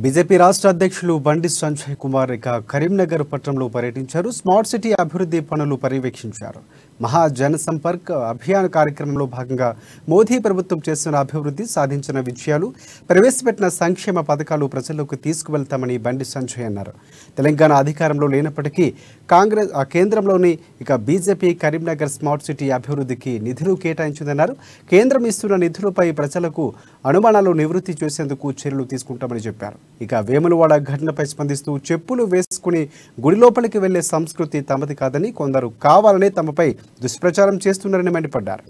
BJP రాష్ట్ర అధ్యక్షులు బండి సంజయ్ కుమార్ కరీంనగర్ పట్టణంలో పర్యటించారు. స్మార్ట్ సిటీ అభివృద్ధి పనులు పర్యవేక్షించారు. మహా జన సంపర్క్ అభియాన్ కార్యక్రమంలో భాగంగా మోదీ ప్రభుత్వం చేస్తున్న అభివృద్ధి, సాధించిన విజయాలు, ప్రవేశపెట్టిన సంక్షేమ పథకాలు ప్రజల్లోకి తీసుకువెళ్తామని బండి సంజయ్ అన్నారు. తెలంగాణ అధికారంలో లేనప్పటికీ కేంద్రంలోని బీజేపీ కరీంనగర్ స్మార్ట్ సిటీ అభివృద్ధికి నిధులు కేటాయించిందన్నారు. కేంద్రం ఇస్తున్న నిధులపై ప్రజలకు అనుమానాలు నివృత్తి చేసేందుకు చర్యలు తీసుకుంటామని చెప్పారు. వేములవాడ ఘటనపై స్పందిస్తూ చెప్పులు వేసుకుని గుడి లోపలికి వెళ్లే సంస్కృతి తమది కాదని, కొందరు కావాలనే తమపై దుష్ప్రచారం చేస్తున్నారని మండిపడ్డారు.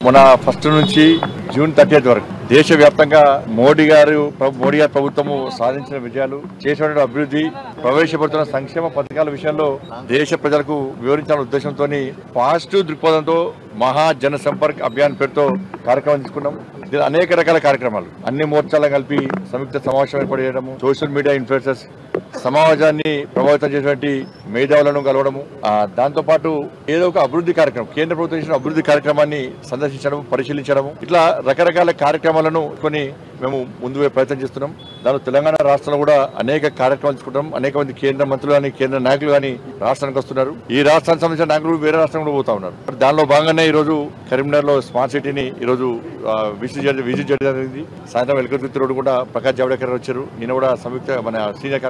మన ఫస్ట్ నుంచి జూన్ 30 వరకు దేశవ్యాప్తంగా మోడీ గారి ప్రభుత్వము సాధించిన విజయాలు, చేసిన అభివృద్ధి, ప్రవేశపెడుతున్న సంక్షేమ పథకాల విషయంలో దేశ ప్రజలకు వివరించాలనే ఉద్దేశంతో పాజిటివ్ దృక్పథంతో మహా జన సంపర్క్ అభియాన్ పేరుతో కార్యక్రమం తీసుకున్నాం. అనేక రకాల కార్యక్రమాలు అన్ని మోర్చాలను కలిపి సంయుక్త సమావేశం ఏర్పాటు చేయడము, సోషల్ మీడియా ఇన్ఫ్లుయెన్సర్స్, సమాజాన్ని ప్రభావితం చేసినటువంటి మేధావులను కలవడము, దాంతో పాటు ఏదో ఒక అభివృద్ధి కార్యక్రమం, కేంద్ర ప్రభుత్వం చేసిన అభివృద్ధి కార్యక్రమాన్ని సందర్శించడం, పరిశీలించడము, ఇట్లా రకరకాల కార్యక్రమాలను కొని మేము ముందు ప్రయత్నం చేస్తున్నాం. దానిలో తెలంగాణ రాష్ట్రంలో కూడా అనేక కార్యక్రమాలు తీసుకుంటాం. అనేక మంది కేంద్ర మంత్రులు కానీ, కేంద్ర నాయకులు కానీ రాష్ట్రానికి వస్తున్నారు. ఈ రాష్ట్రానికి సంబంధించిన నాయకులు వేరే రాష్ట్రం కూడా పోతా ఉన్నారు. దానిలో భాగంగానే ఈ రోజు కరీంనగర్ లో స్మార్ట్ సిటీని ఈ రోజు విజిట్ చేయడం జరిగింది. సాయంత్రం ఎలకతుర్తి రోడ్డు కూడా ప్రకాష్ జావడేకర్ వచ్చారు. నిన్న కూడా సంయుక్త మన సీనియర్